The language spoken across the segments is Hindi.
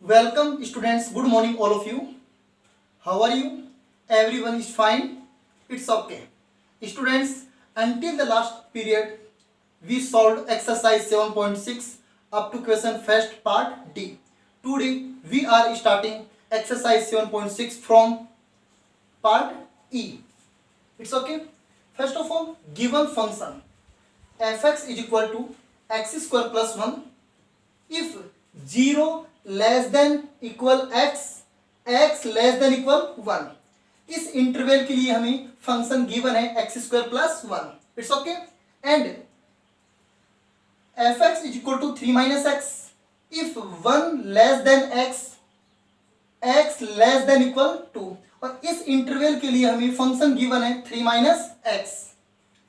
Welcome students, good morning all of you. How are you? Everyone is fine. It's okay. Students, until the last period we solved exercise 7.6 up to question first part D. Today we are starting exercise 7.6 from part E. It's okay. First of all, given function fx is equal to x square plus 1 if 0 less than equal x less than equal 1. इस इंटरवल के लिए हमें फंक्शन गिवन है x square plus 1. It's okay. And f x is equal to 3 minus x if 1 less than x less than equal 2. और इस इंटरवल के लिए हमें फंक्शन गिवन है 3 माइनस एक्स.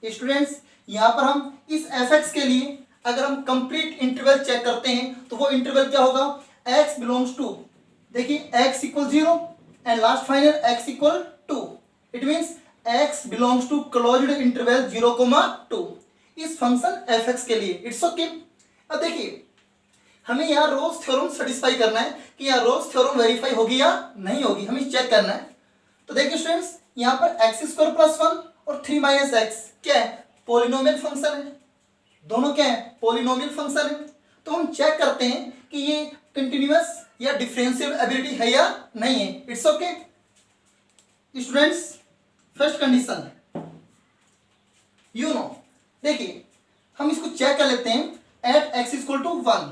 स्टूडेंट्स, यहां पर हम इस एफ एक्स के लिए अगर हम कंप्लीट इंटरवल चेक करते हैं तो वो इंटरवल क्या होगा? x बिलोंग्स टू, देखिए x equal 0 and last final x equal 2. It means x belongs to closed interval 0,2 इस फंक्शन fx के लिए. It's okay. अब देखिए हमें यहाँ रोल्स थ्योरम सेटिस्फाई करना है कि यहाँ रोल्स थ्योरम वेरीफाई होगी या नहीं होगी, हमें चेक करना है. तो देखिए स्टूडेंट्स, यहाँ पर x स्क्वायर प्लस 1 और 3 माइनस एक्स क्या है? पॉलिनोमियल फंक्शन है. दोनों क्या है? पॉलिनोमियल फंक्शन है. तो हम चेक करते हैं कि ये कंटिन्यूअस या डिफरेंशियल एबिलिटी है या नहीं है. It's okay. Students, first condition देखिए हम इसको चेक कर लेते हैं at x equal to 1.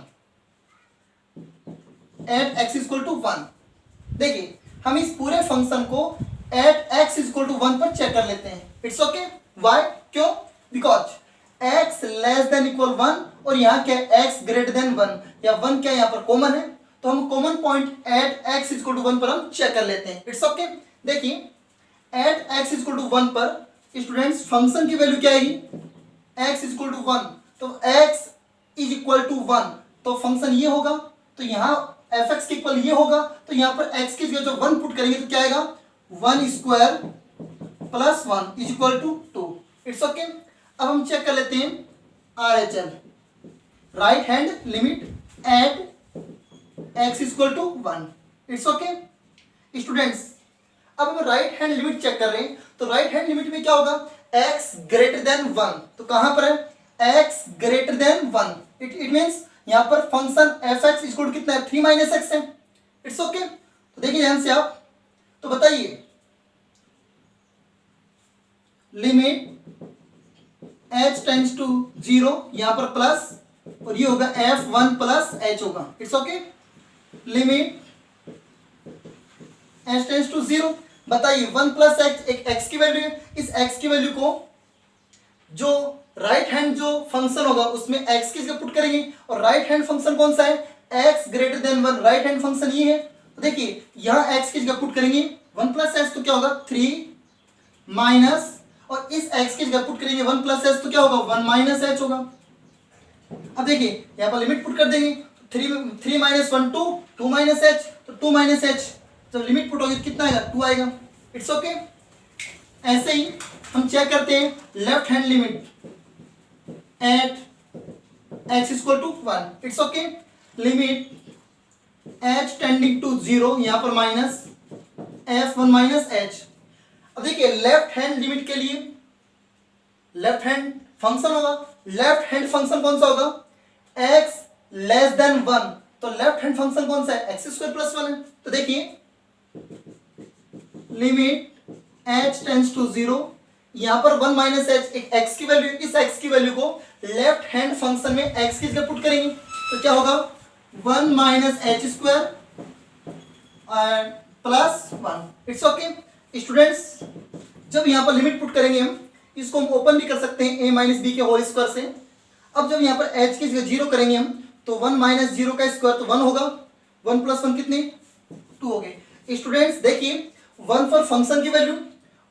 At x equal to 1 देखिए हम इस पूरे फंक्शन को एट एक्स इक्वल टू 1 पर चेक कर लेते हैं. It's okay. वाई? क्यों? Because x less than equal 1 और यहाँ क्या है? x ग्रेटर देन 1 या 1 क्या यहाँ पर कॉमन है, तो हम common point at x equal to 1 पर हम चेक कर लेते हैं. It's okay. देखिए एट x इक्वल टू 1 पर स्टूडेंट्स फंक्शन की वैल्यू क्या आएगी? x equal to 1. तो x इज इक्वल टू 1 तो फंक्शन ये होगा. तो यहाँ fx की इक्वल ये होगा. तो यहाँ पर x की जगह जो 1 पुट करेंगे तो क्या आएगा? 1 square plus 1 is equal to 2. It's okay. अब हम चेक कर लेते हैं RHL, right hand limit at x equal to 1. It's okay. Students, अब हम राइट हैंड लिमिट चेक कर रहे हैं तो राइट हैंड लिमिट में क्या होगा? x greater than 1. तो कहां पर है? x greater than 1. It means यहां पर फंक्शन fx इक्वल टू कितना है? 3 माइनस एक्स है. It's okay. तो देखिए ध्यान से आप, तो बताइए लिमिट h टेंड्स टू 0 यहां पर प्लस और ये होगा f1 प्लस h होगा. It's okay. Limit h tends to 0. बताइए 1 प्लस x एक x की वैल्यू है. इस x की वैल्यू को जो राइट हैंड जो फंक्शन होगा उसमें x की जगह पुट करेंगे और राइट हैंड फंक्शन कौन सा है? x greater than 1. Right hand function ये है. तो देखिए यहां x की जगह पुट करेंगे 1 प्लस x तो क्या होगा? 3 माइनस और इस x की जगह पुट करेंगे 1 प्लस h तो क्या होगा? 1 माइनस h होगा. अब देखिए यहाँ पर लिमिट पुट कर देंगे 3 माइनस 1 2 माइनस h तो 2 माइनस h जब लिमिट पुट होगी तो कितना आएगा? 2 आएगा. It's okay. ऐसे ही हम चेक करते हैं left hand limit at x equal to 1. It's okay. Limit h tending to 0 यहाँ पर माइनस f1 माइनस h. अब देखिए लेफ्ट हैंड लिमिट के लिए लेफ्ट हैंड फंक्शन होगा. लेफ्ट हैंड फंक्शन कौन सा होगा? x less then 1. तो लेफ्ट हैंड फंक्शन कौन सा है? एक्स स्क्वायर प्लस 1 है. तो देखिए लिमिट h टेंड्स टू 0 यहां पर 1 माइनस h एक x की वैल्यू, इस x की वैल्यू को लेफ्ट हैंड फंक्शन में x की जगह पुट करेंगे तो क्या होगा? 1 minus h square plus 1. It's okay. Students, जब यहाँ पर लिमिट पुट करेंगे हम इसको हम ओपन भी कर सकते हैं a माइनस बी के होल स्क्वायर से. अब जब यहाँ पर h की जगह 0 करेंगे हम तो 1 माइनस 0 का स्क्वायर तो 1 होगा. 1 प्लस 1 कितने? 2 हो गए. स्टूडेंट्स देखिए 1 पर फंक्शन की वैल्यू,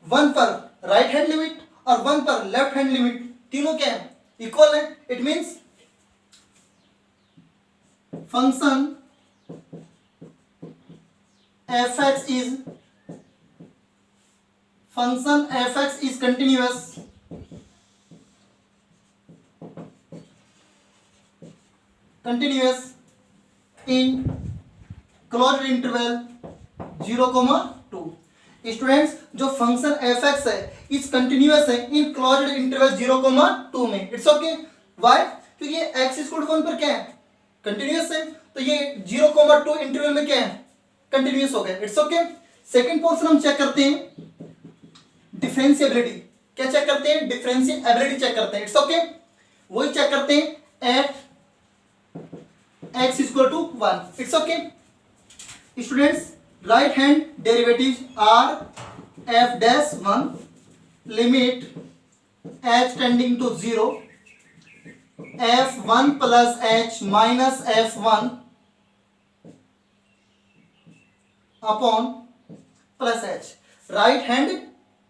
1 पर राइट हैंड लिमिट और 1 पर लेफ्ट हैंड लिमिट तीनों क्या है? इक्वल है. It means function fx is continuous in closed interval 0,2। Students जो फंक्शन एफ एक्स है इज कंटिन्यूअस है इन क्लोज्ड इंटरवल 0,2 में। इट्स ओके वाई, क्योंकि ये एक्स इक्वल टू 1 पर क्या है, कंटिन्यूअस है, तो ये 0,2 इंटरवल में क्या है, कंटिन्यूअस हो गया। It's okay. सेकंड पोर्शन हम चेक करते हैं डिफरेंशिएबिलिटी। क्या चेक करते हैं, डिफरेंशिएबिलिटी चेक करते हैं। इट्स ओके, वही चेक करते हैं at x equal to 1। It's okay students, right hand derivative R f dash 1 limit h tending to 0 f1 plus h minus f1 upon plus h। Right hand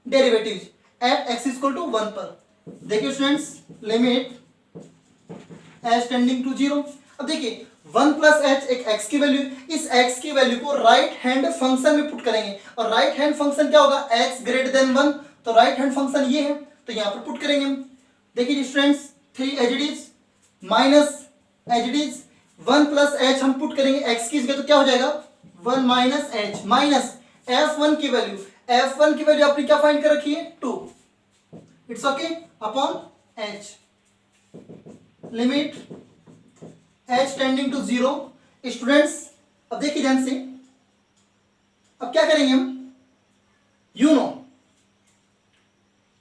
derivative at x equal to 1 पर। देखिए students, limit h tending to 0। अब देखिए 1 प्लस एच एक x की वैल्यू, इस x की वैल्यू को राइट हैंड फंक्शन में पुट करेंगे, और राइट हैंड फंक्शन क्या होगा, x ग्रेटर देन 1, तो राइट हैंड फंक्शन ये है, तो यहां पर पुट करेंगे हम। देखिए students 3 H D minus H D 1 plus H हम पुट करेंगे x की जगह, तो क्या हो जाएगा 1 माइनस एच माइनस f1 की वैल्यू, f1 की वैल्यू आपने क्या फाइंड कर रखी है 2। It's okay upon h limit h tending to 0। Students अब देखिए ध्यान से, अब क्या करेंगे हम, you know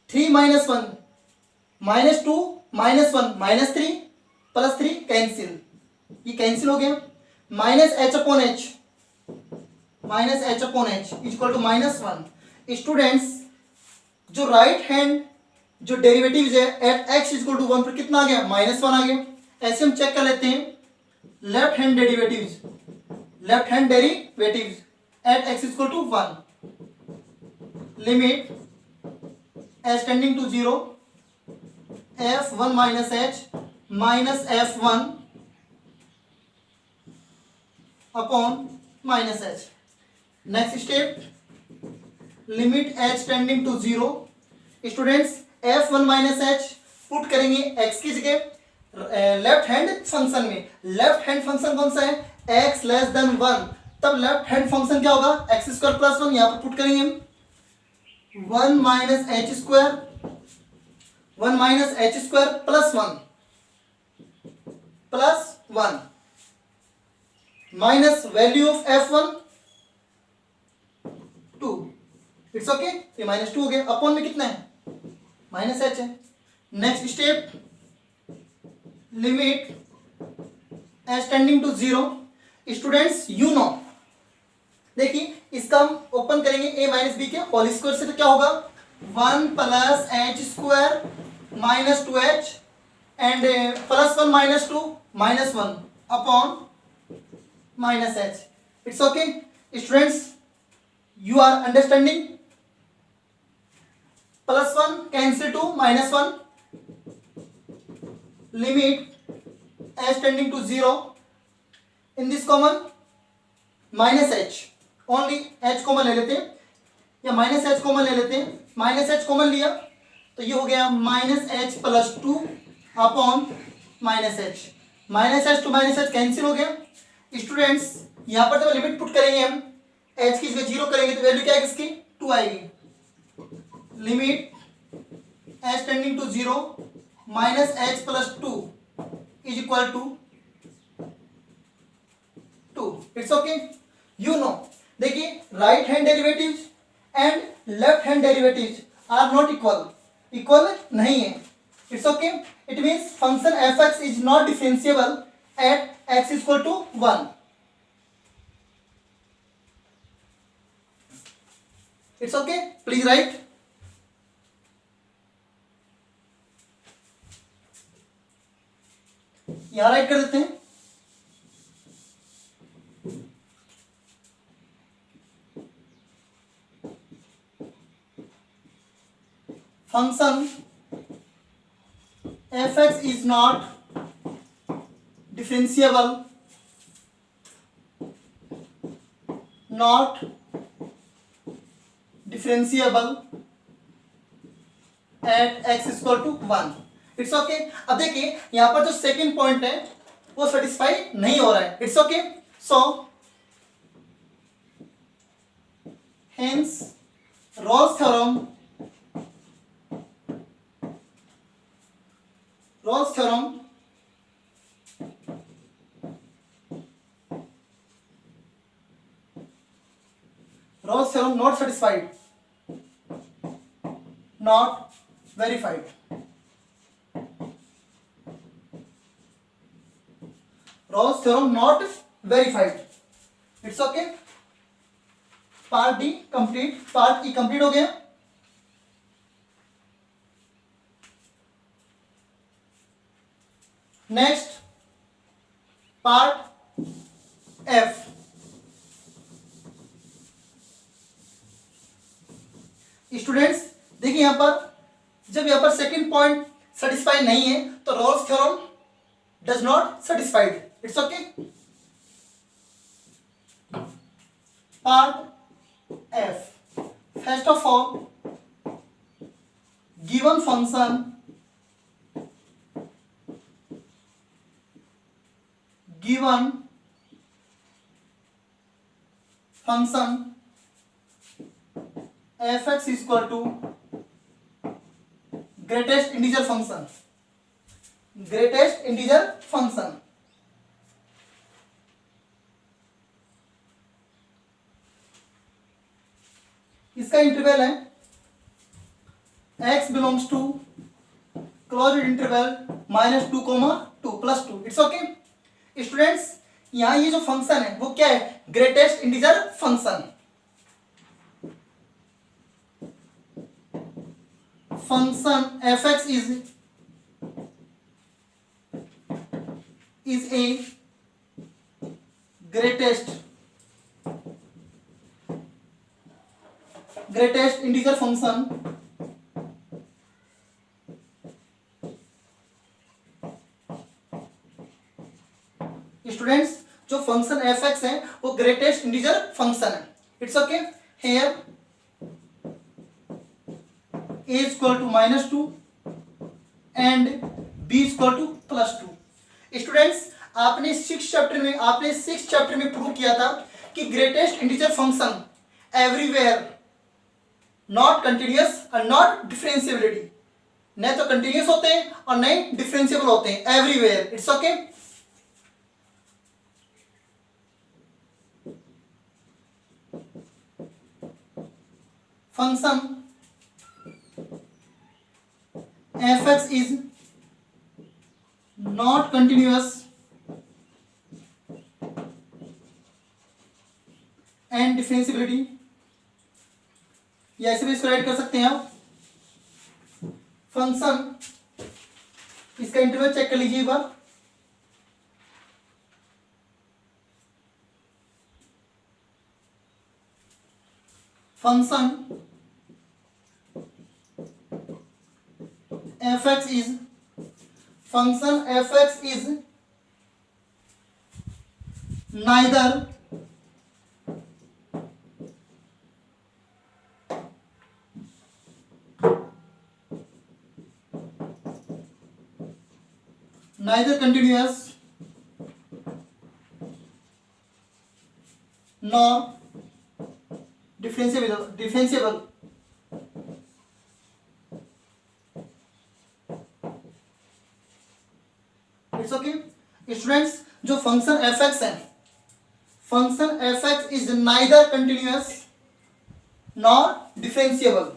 3 minus 1 minus 2 minus 1 minus 3 plus 3 cancel, ये कैंसिल हो गया। Minus h upon h, minus h upon h equal to minus 1। Students जो राइट हैंड जो डेरिवेटिव है एट एक्स इक्वल टू 1 पर कितना आ गया, माइनस 1 आ गया। ऐसे हम चेक कर लेते हैं left hand derivatives, left hand derivatives at x equal to 1 limit h tending to 0 f1 minus h minus f1 upon minus h. Next step limit h tending to 0। Students f1 minus h put करेंगे x की जगह लेफ्ट हैंड फंक्शन में। लेफ्ट हैंड फंक्शन कौन सा है, x लेस देन 1, तब लेफ्ट हैंड फंक्शन क्या होगा, एक्स स्क्वायर प्लस 1, यहां पर पुट करेंगे हम 1 minus h square, 1 minus h square plus 1 minus value of f1 2। It's okay, ये माइनस 2 हो गया, अपॉन में कितना है माइनस एच है। Next step limit h tending to 0। Students you know, देखिए इसका हम ओपन करेंगे a माइनस बी के होल स्क्वायर से, तो क्या होगा 1 plus h square minus 2h and plus 1 minus 2 minus 1 upon minus h. It's okay students, you are understanding. Plus 1 cancel 2 minus 1 limit h tending to 0 in this common minus h, only h common ले लेते हैं या माइनस h कॉमन ले लेते हैं। माइनस h कॉमन लिया तो ये हो गया minus h plus 2 upon minus h, minus h to minus h cancel हो गया। स्टूडेंट्स यहाँ पर जब लिमिट पुट करेंगे हम h की जगह 0 करेंगे तो वैल्यू क्या है इसकी 2 आएगी। Limit h tending to 0 minus H plus 2 is equal to 2। It's okay, you know. देखिए right hand derivatives and left hand derivatives are not equal, equal नहीं है। It's okay, it means function F x is not differentiable at x equal to 1। It's okay, please write. यहां राइट कर देते हैं function F x is not differentiable, not differentiable at x equal to 1। It's okay. अब देखिए यहां पर जो सेकंड पॉइंट है वो सेटिस्फाई नहीं हो रहा है। It's okay, so hence Rolle's theorem Rolle's theorem not satisfied, not verified. Rolle's theorem not verified. It's okay. Part D complete, part E complete हो गया. Next part F. स्टूडेंट्स देखिए यहां पर, जब यहां पर सेकंड पॉइंट सेटिस्फाई नहीं है तो Rolle's theorem does not satisfied. It's okay. Part F. First of all, given function fx is equal to greatest integer function. इसका इंटरवल है x belongs to closed interval -2, +2. It's okay. Students यहां ये जो फंक्शन है वो क्या है? Greatest integer function. Function fx is a greatest integer function students जो फंक्शन fx है वो ग्रेटेस्ट इंटीजर फंक्शन है. It's okay. Here a is equal to -2 and b is equal to +2. Students आपने सिक्स चैप्टर में प्रूव किया था कि greatest integer function everywhere not continuous और नॉट डिफरेंशिएबिलिटी, न तो कंटिन्यूअस होते हैं और न ही डिफरेंशिएबल होते हैं. Everywhere. It's okay. Function fx is not continuous and differentiability, या ऐसे भी इसको राइट कर सकते हैं आप. फंक्शन, इसका इंटरवल चेक कर लीजिए एक बार. Function fx is neither continuous nor differentiable. It's okay. Students जो फंक्शन fx है, function fx is neither continuous nor differentiable.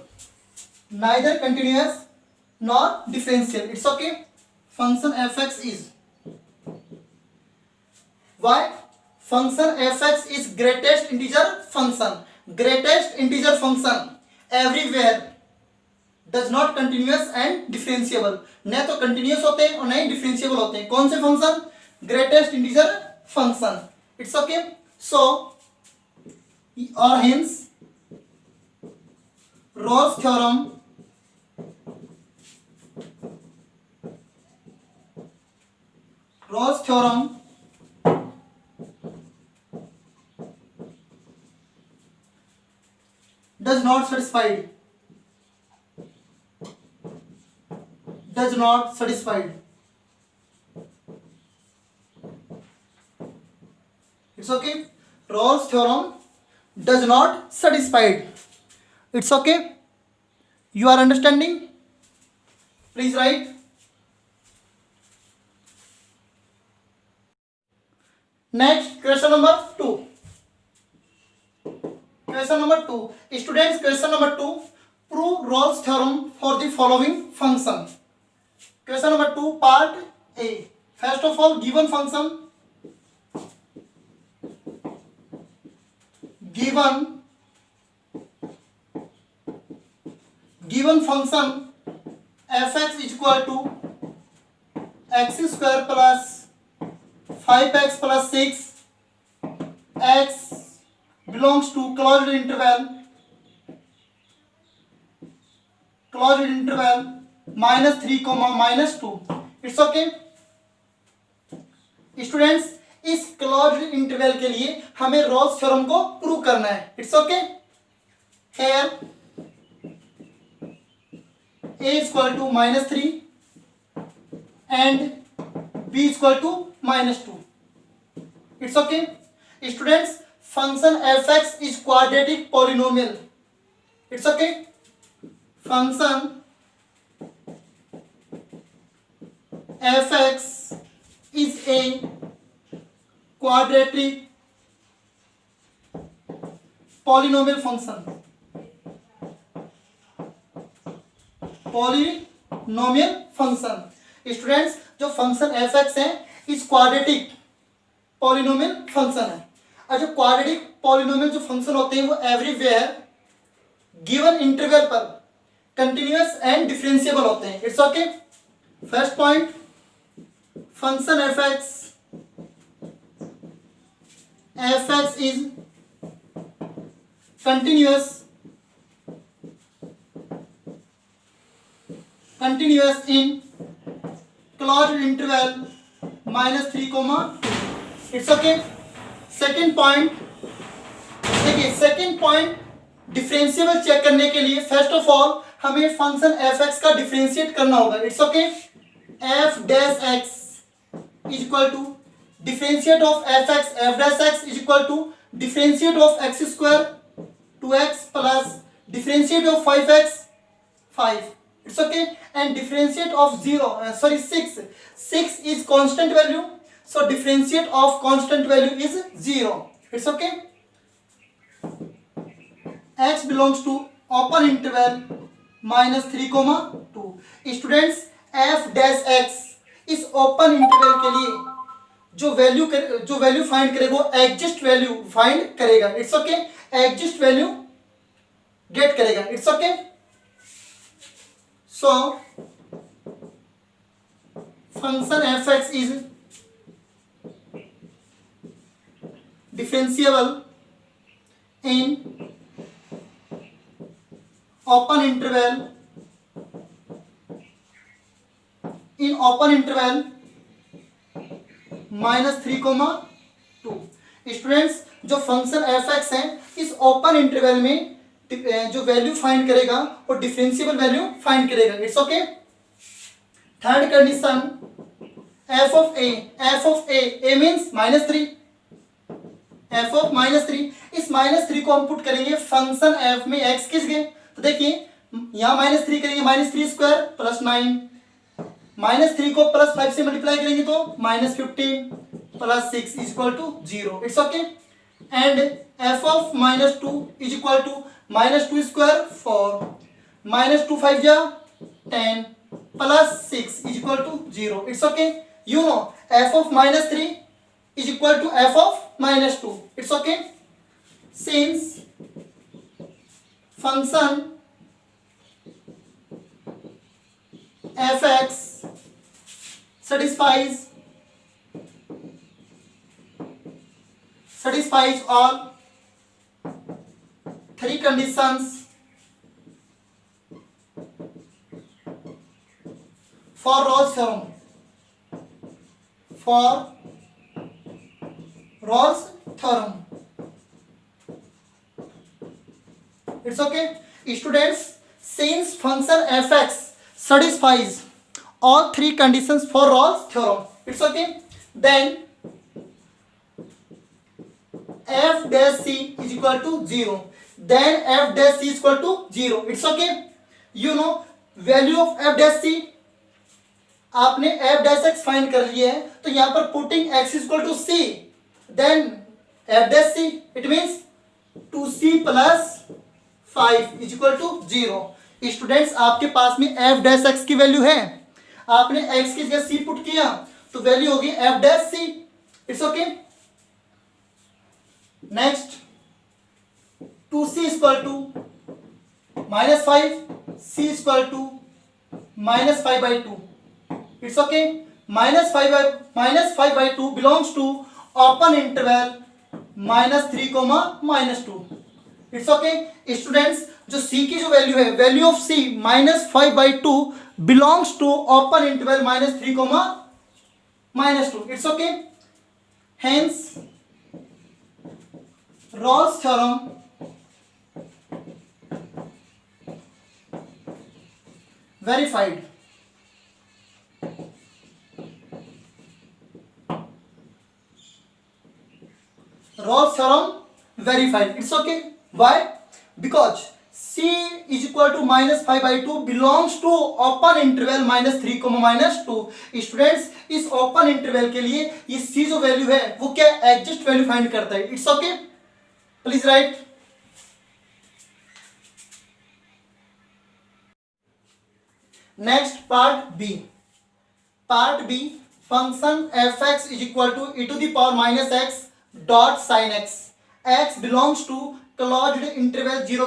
It's okay. Function fx is why function fx is greatest integer function everywhere does not continuous and differentiable. न तो कंटिन्यूअस होते हैं और न ही डिफरेंशिएबल होते हैं. कौन से function? Greatest integer function. It's okay. So और hence Rolle's theorem does not satisfied. It's okay. Rolle's theorem does not satisfied. It's okay? You are understanding? Please write. Next, question number 2. Question number 2. Students, question number 2. Prove Rolle's theorem for the following function. Question number 2, part A. First of all, given function fx is equal to x square plus 5x plus 6, x belongs to closed interval -3, -2. It's okay? Students, इस क्लोज्ड इंटरवल के लिए हमें रोल्स थ्योरम को प्रूव करना है. It's okay? Here a is equal to -3 and b is equal to -2. It's okay? Students, function fx is quadratic polynomial. It's okay? Function fx is a quadratic polynomial function. Polynomial function. Students, जो फंक्शन fx है इस क्वाड्रेटिक पॉलिनोमियल फंक्शन है. और जो क्वाड्रेटिक पॉलिनोमियल जो फंक्शन होते हैं वो एवरीवेयर गिवन इंटरवल पर कंटिन्यूअस एंड डिफरेंशिएबल होते हैं. It's okay? First point, function fx is continuous in closed interval -3, -2. It's okay? Second point, देखिए सेकेंड पॉइंट डिफरेंशिएबल चेक करने के लिए फर्स्ट ऑफ ऑल हमें फंक्शन fx का डिफरेंशिएट करना होगा. It's okay? f dash x is equal to differentiate of f dash x is equal to differentiate of x square 2x plus differentiate of 5x 5. It's okay? And differentiate of 6 is constant value, so differentiate of constant value is 0. It's okay? X belongs to open interval -3, -2. Students, f dash x इस ओपन इंटरवल के लिए जो वैल्यू फाइंड करेगा वो एग्जिस्ट वैल्यू फाइंड करेगा. It's okay? Exist value get करेगा. It's okay? So function fx is differentiable in open interval -3, -2. Students, जो फंक्शन fx है इस ओपन इंटरवल में जो वैल्यू फाइंड करेगा वो डिफरेंशिएबल वैल्यू फाइंड करेगा. It's okay? Third condition, f of a means -3, f of -3. इस -3 को हम पुट करेंगे फंक्शन f में x किस गए. तो देखिए यहाँ -3 करेंगे -3 स्क्वायर प्लस 9, -3 को प्लस 5 से मल्टीप्लाई करेंगे तो -15 plus 6 is equal to 0. It's okay? And f of -2 is equal to -2 square 4, -2 5 जा 10 plus 6 is equal to 0. It's okay? You know f of -3 is equal to f of -2. It's okay? Since function fx satisfies all three conditions for Rolle's theorem. It's okay? Students, since function fx satisfies all three conditions for Rolle's theorem, it's okay, then f dash c is equal to 0. then f dash c is equal to 0. It's okay. You know value of f dash c, आपने f dash x फाइंड कर लिया है, तो यहां पर putting x is equal to c, then f dash c, it means 2c plus 5 is equal to 0. Students आपके पास में f dash x की वैल्यू है, आपने x की जगह c पुट किया तो वैल्यू होगी f dash c. It's okay. Next 2c is equal to -5, c is equal to -5/2. It's okay. -5/2 belongs to open interval -3, -2. It's okay. Students जो c की जो वैल्यू है, value of c -5/2 belongs to open interval -3, -2. It's okay. Hence Rolle's theorem verified. Rolle's theorem verified. It's okay. Why? Because c is equal to -5/2 belongs to open interval -3, -2. Students इस ओपन इंटरवल के लिए ये c जो वैल्यू है वो क्या एग्जिस्ट वैल्यू फाइंड करता है. It's okay. Please write. Next part B. Part B, function f(x) is equal to e to the power -x dot sin x. x belongs to closed interval 0,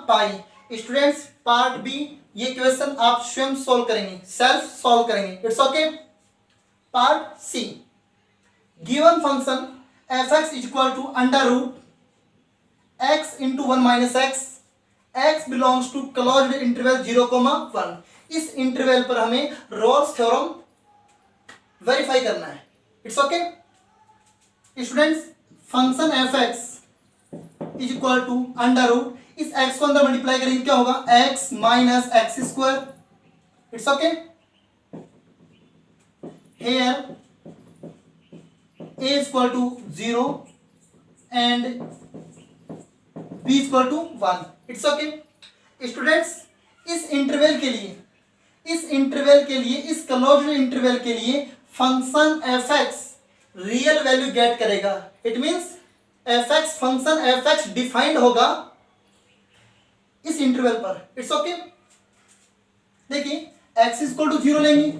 pi. Students part B, ये क्वेश्चन आप स्वयं सॉल्व करेंगे, सेल्फ सॉल्व करेंगे. It's okay. Part C, given function f(x) is equal to √x into 1 minus x. x belongs to closed interval 0, 1. इस इंटरवल पर हमें रोल्स थ्योरम वेरीफाई करना है. It's okay. Students function f(x) is equal to √ इस x को अंदर मल्टीप्लाई करेंगे क्या होगा, x minus X square. It's okay. Here a is equal to 0 and b is equal to 1. It's okay. Students इस इंटरवल के लिए, इस क्लोज्ड इंटरवल के लिए function f(x) real value get करेगा. It means f(x) function f(x) defined होगा इस इंटरवल पर. It's okay. देखिए x इज इक्वल टू 0 लेंगे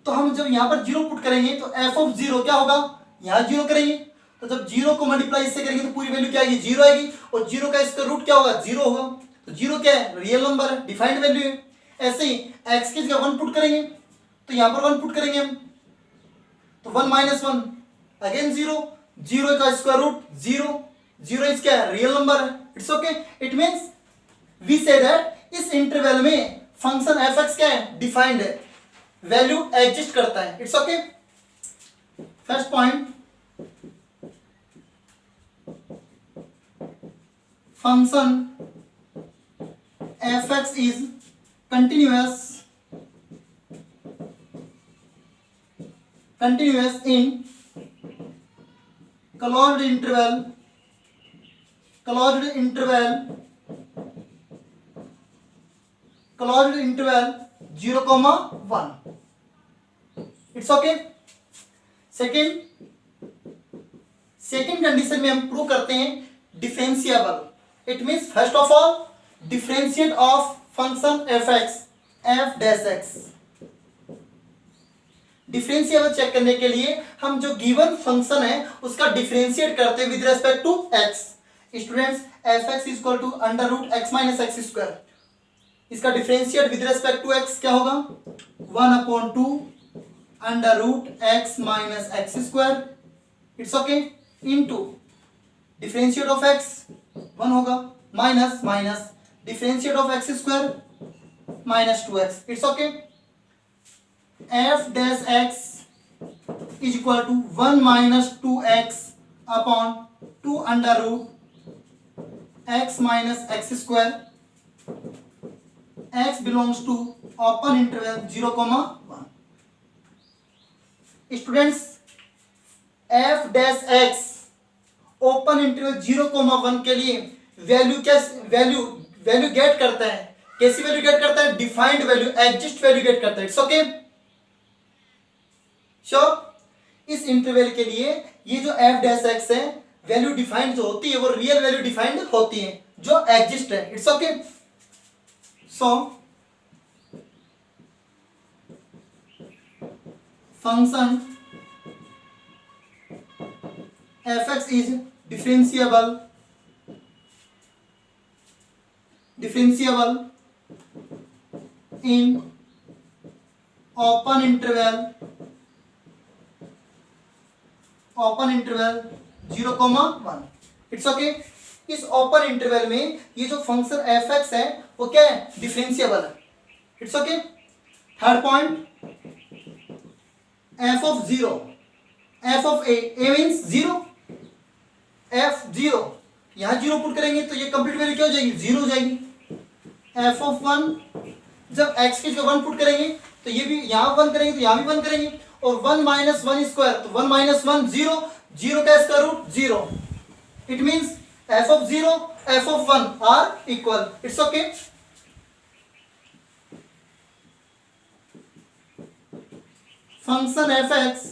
तो हम जब यहां पर 0 पुट करेंगे तो f(0) क्या होगा, यहां 0 करेंगे तो जब 0 को मल्टीप्लाई इससे करेंगे तो पूरी वैल्यू क्या आएगी, 0 आएगी. और 0 का इसका रूट क्या होगा, 0 होगा. तो 0 क्या है, रियल नंबर है, डिफाइंड वैल्यू है. ऐसे ही x की जगह 1 पुट करेंगे तो यहां पर 1 पुट करेंगे हम तो 1 - 1 अगेन 0. 0 का स्क्वायर रूट 0. 0 इज क्या है, रियल नंबर है. It's okay. It means we say that इस इंटरवल में फंक्शन f(x) क्या है, डिफाइंड है, वैल्यू एग्जिस्ट करता है. It's okay. First point, function f(x) is continuous in closed interval 0, 1. It's okay. Second condition में हम प्रूव करते हैं differentiable. It means first of all differentiate of function f(x) f'(x). Differentiable check करने के लिए हम जो गिवन फंक्शन है उसका डिफरेंशिएट करते हैं with respect to x. Students f(x) is equal to √x minus X square. इसका differentiate with respect to x क्या होगा, 1/2 √x minus X square. It's okay. Into differentiate of x 1 होगा, minus differentiate of X square -2x. It's okay. f'(x) is equal to 1 - 2x upon 2 √x minus X square. x belongs to open interval 0, 1. Students f'(x) open interval 0, 1 के लिए वैल्यू कैसे वैल्यू वैल्यू गेट करता है, कैसी वैल्यू गेट करता है, defined value, exist value get करता है। It's okay sure. इस इंटरवल के लिए ये जो एफ डैश एक्स है, वैल्यू डिफाइंड जो होती है वो रियल वैल्यू डिफाइंड होती है जो एग्जिस्ट है। It's okay. So function F x is differentiable in open interval 0,1। It's okay. इस ओपन इंटरवल में ये जो फंक्शन एफ एक्स है वो क्या है, डिफरेंशिएबल है। It's okay. Third point, F of zero, F of A means zero, F zero, यहां जीरो पुट करेंगे तो ये कंप्लीट वैल्यू क्या हो जाएगी, जीरो हो जाएगी। एफ ऑफ वन, जब एक्स की जगह वन पुट करेंगे तो ये भी यहां वन करेंगे तो यहां भी वन करेंगे, और वन माइनस वन स्क्वायर, तो one minus one zero, zero का square root zero. It means F of zero, F of one are equal. It's okay. Function F X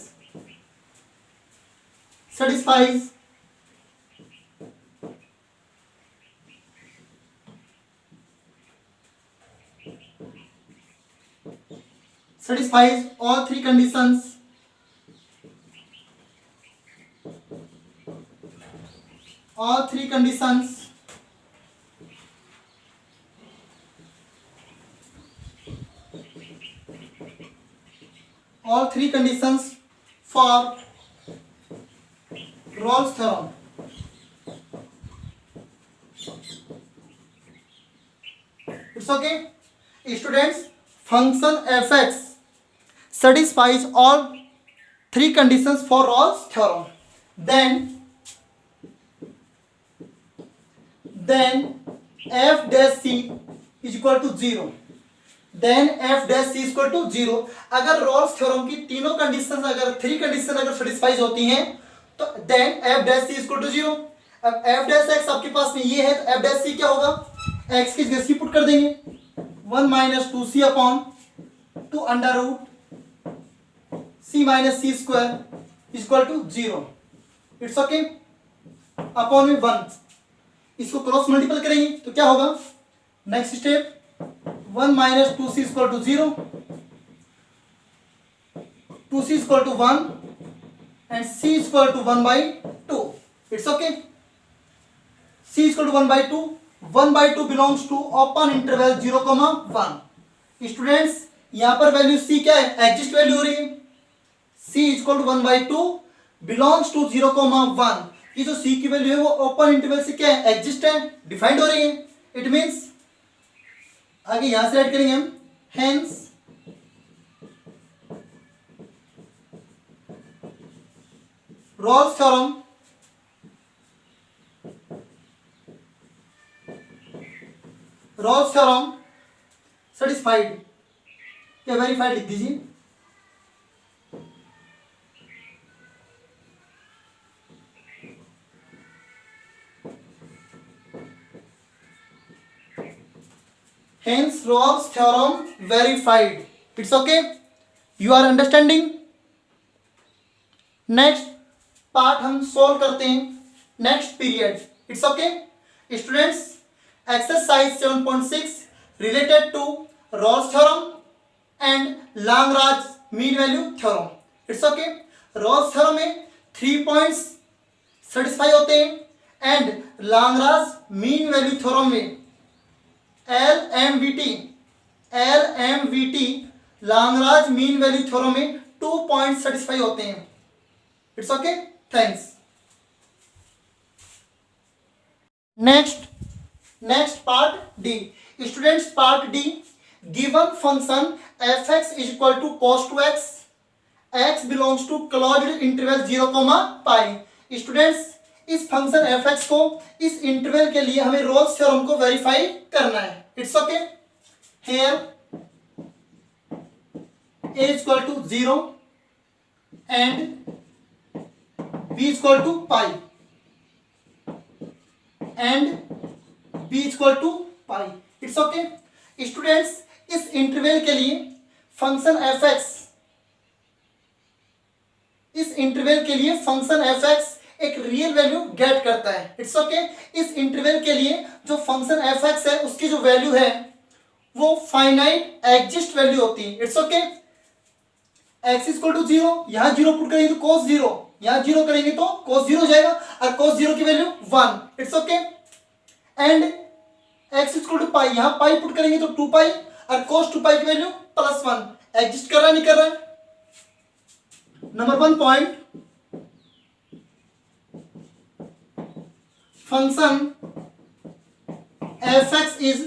satisfies all three conditions for Rolle's theorem. It's okay. Students, function f(x) satisfies all three conditions for Rolle's theorem. Then f dash c is equal to 0. अगर रोल्स थ्योरम की तीनों कंडीशंस, अगर थ्री कंडीशन अगर सेटिस्फाइज होती हैं तो then f dash c equal to 0। अब f डैश x आपके पास में ये है तो f डैश c क्या होगा, x की जगह c पुट कर देंगे, 1 minus 2c upon 2 under root c minus c square equal to 0। It's okay. Upon में 1, इसको क्रॉस मल्टीपल करेंगे तो क्या होगा, next step 1 minus 2c equal to 0, 2c equal to 1 and c equal to 1/2. It's okay. c equal to 1/2. 1/2 belongs to open interval 0,1. Students यहां पर वैल्यू c क्या है, एग्जिस्ट वैल्यू हो रही है। c equal to 1/2 belongs to 0,1। ये जो c की वैल्यू है वो ओपन इंटरवल से क्या है, एग्जिस्ट है, डिफाइंड हो रही है। इट मींस आगे यहां से ऐड करेंगे हम, हेंस Rolle's theorem satisfied, क्या वेरीफाइड लिख दीजिए। Hence Rolle's theorem verified. It's okay. You are understanding? Next part हम सॉल्व करते हैं next period. It's okay students. Exercise 7.6 related to Rolle's theorem and Lagrange mean value theorem. It's okay. Rolle's theorem में 3 पॉइंट्स सेटिस्फाई होते हैं and Lagrange mean value theorem में LMVT Lagrange mean value theorem में 2 पॉइंट्स सेटिस्फाई होते हैं। It's okay. Thanks. Next part D. Students, part D. Given function f(x) is equal to cos 2x. x belongs to closed interval 0,π. Students, इस फंक्शन f(x) को इस इंटरवल के लिए हमें रोल्स थ्योरम को वेरीफाई करना है। It's okay. Here a is equal to 0 and b is equal to pi and b equal to pi. It's okay students, इस इंटरवल के लिए फंक्शन एफ एक्स, इस इंटरवल के लिए फंक्शन एफ एक्स एक रियल वैल्यू गेट करता है। इट्स ओके इस इंटरवल के लिए जो फंक्शन एफ एक्स है उसकी जो वैल्यू है वो फाइनाइट एग्जिस्ट वैल्यू होती है। It's okay x equal to 0, यहां 0 पुट करेंगे तो cos 0, यहां 0 करेंगे तो cos 0 हो जाएगा और cos 0 की value 1। It's okay and X equal to pi, यहां पाई पुट करेंगे तो 2 पाई और cos 2 पाई की वैल्यू +1। एग्जिस्ट कर रहा है नहीं कर रहा है? Number 1 point, function F x is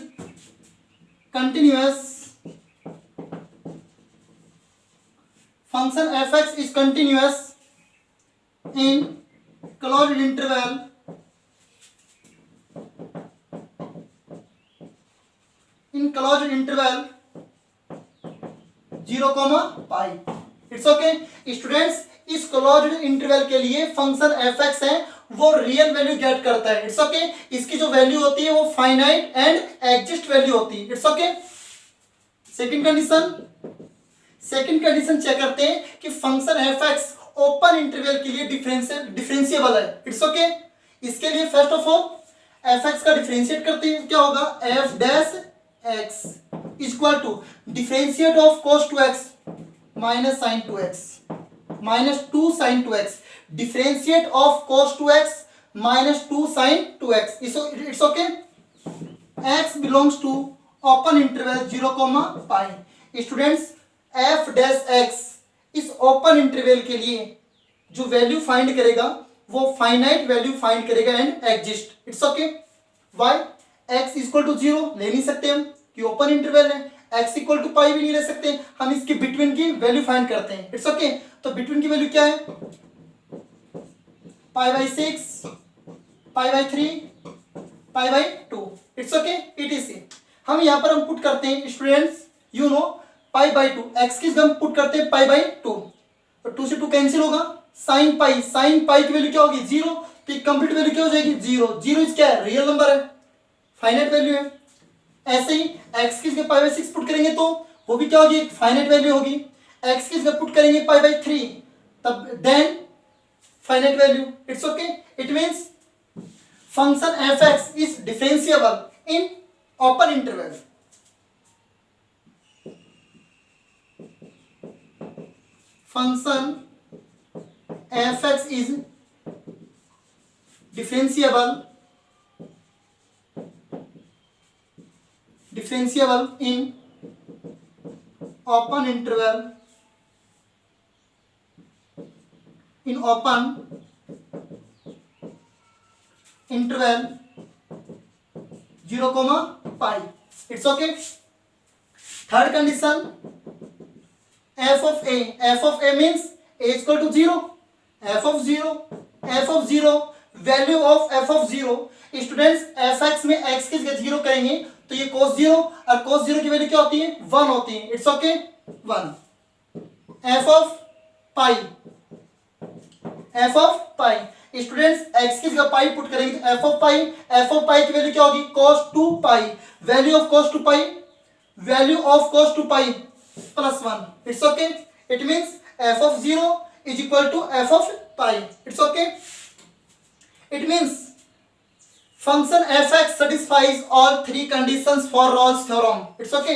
continuous, function f(x) is continuous in closed interval in closed interval 0, pi. It's okay students, इस क्लोज्ड इंटरवल के लिए फंक्शन f(x) है वो रियल वैल्यू गेट करता है। इट्स ओके इसकी जो वैल्यू होती है वो फाइनाइट एंड एग्जिस्ट वैल्यू होती है। It's okay second condition check करते हैं कि function F x open interval के लिए डिफरेंशिएबल है। इट्स ओके इसके लिए first of all f x का डिफरेंशिएट करते हैं, क्या होगा f dash x equal to differentiate of cos 2x minus sine 2x minus 2 sine 2x, differentiate of cos 2x minus 2 sine 2x। It's okay x belongs to open interval 0, pi. Students F dash x इस ओपन इंटरवल के लिए जो वैल्यू फाइंड करेगा वो फाइनाइट वैल्यू फाइंड करेगा and exist. It's okay why x equal to 0 ले नहीं सकते हम कि ओपन इंटरवल है, एक्स इक्वल टू पाई भी नहीं ले सकते, हम इसकी बिटवीन की वैल्यू फाइंड करते हैं। इट्स ओके तो बिटवीन की वैल्यू क्या है π/6, π/3, π/2। इट्स ओके etc हम यहाँ पर हम पुट करते हैं स्टूडेंट्स यू नो π/2, एक्स की हम पुट करते हैं π/2 तो 2 से 2 कैंसिल होगा, साइन पाई की वैल्यू क्या होगी 0, तो कंप्लीट वैल्यू क्या हो जाएगी 0। 0 इज क्या है रियल नंबर है, फाइनाइट वैल्यू है। ऐसे ही एक्स की जगह π/6 पुट करेंगे तो वो भी क्या होगी फाइनाइट वैल्यू होगी। एक्स की जगह पुट करेंगे π/3 तब then finite value. It's okay it means function F x is differentiable in open interval. Function f(x) is differentiable in open interval 0, pi। It's okay। Third condition f of a means a equal to 0, f of 0 value of f of 0। Students F x में x की जगह 0 करेंगे तो ये cos 0 और cos 0 की वैल्यू क्या होती है 1 होती है। It's okay 1। f of pi students x की जगह पाई पुट करेंगे तो f of पाई की वैल्यू क्या होगी cos 2 pi, value of cos 2 pi +1। It's okay it means f of 0 is equal to f of pi। It's okay it means function f(x) satisfies all 3 conditions for Rolle's theorem। It's okay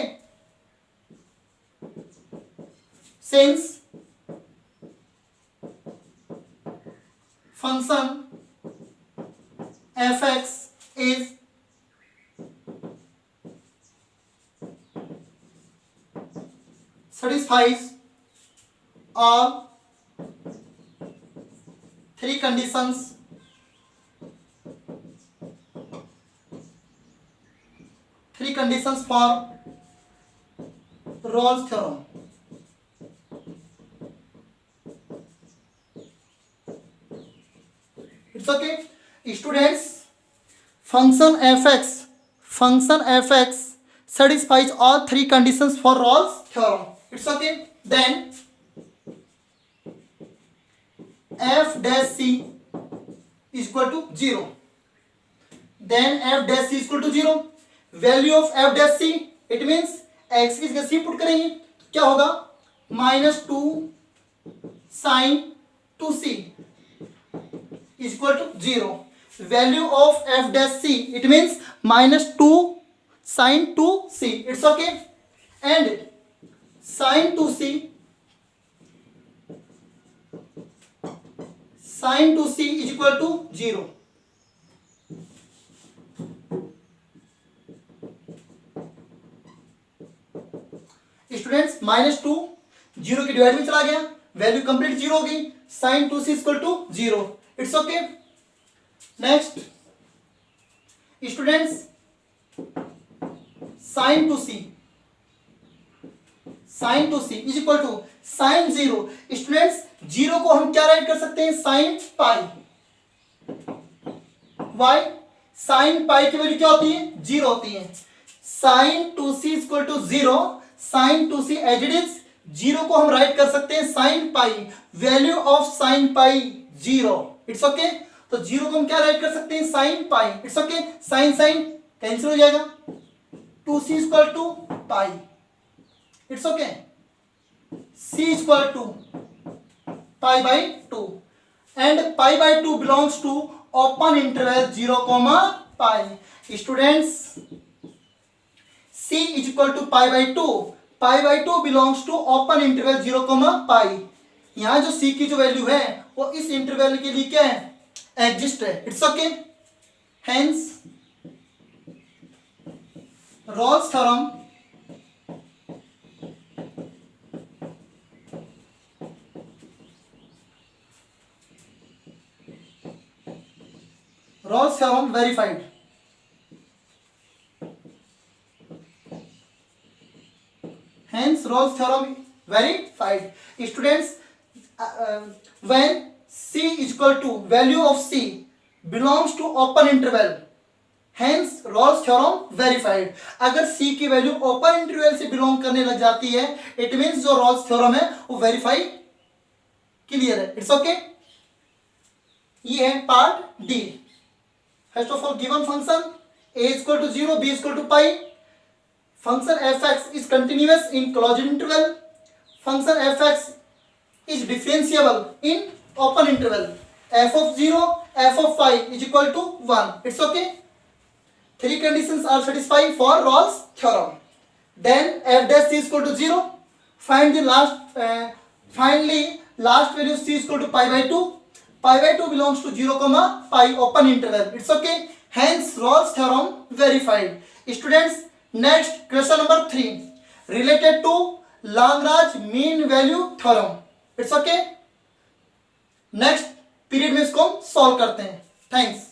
since function f(x) is satisfies all 3 conditions for Rolle's theorem। It's okay students function f(x) satisfies all 3 conditions for Rolle's theorem। It's okay then f dash c is equal to 0। Then f dash C equal to 0. Value of f dash C, it means x की जगह सी पुट करेंगे, क्या होगा -2 sin 2c equal to 0. Value of f dash C, it means -2 sin 2c. It's okay. And sin 2c is equal to 0. Students -2 0 के डिवाइड में चला गया, वैल्यू कंप्लीट 0 हो गई. sin 2c equal to 0. It's okay. Next students sin 2c is equal to sin 0. Students 0 को हम क्या राइट कर सकते हैं, sin pi. Why sin pi की वैल्यू क्या होती है, 0 होती है. sin 2c equal to 0. sin 2c as it is, 0 को हम राइट कर सकते हैं sin pi. Value of sin pi 0. It's okay. तो 0 को हम क्या राइट कर सकते हैं, sin pi. It's okay. sin cancel हो जाएगा. 2c equal to pi. It's okay. c equal to pi by 2 and pi by 2 belongs to open interval 0, pi. Students c is equal to pi by 2. Pi by 2 belongs to open interval 0, pi. यहां जो c की जो वैल्यू है वो इस इंटरवल के लिए क्या है, एग्जिस्ट है. It's okay. Hence Rolle's theorem verified. Hence Rolle's theorem verified. Students, when c is equal to value of c belongs to open interval, hence Rolle's theorem verified. अगर c की वैल्यू ओपन इंटरवल से बिलोंग करने लग जाती है, इट मीन्स जो Rolle's theorem है वो वेरीफाई क्लियर है. It's okay. ये है part D. First of all, given function a is equal to 0, b is equal to pi. Function fx is continuous in closed interval. Function fx is differentiable in open interval. F of 0, f of pi is equal to 1. It's okay. Three conditions are satisfied for Rolle's theorem. Then f dash c is equal to 0. Find the finally last value c is equal to pi by 2. Pi by 2 belongs to 0, pi open interval. It's okay. Hence Rolle's theorem verified. Students, next question number 3 related to Lagrange mean value theorem. It's okay. Next period में इसको solve करते हैं. Thanks.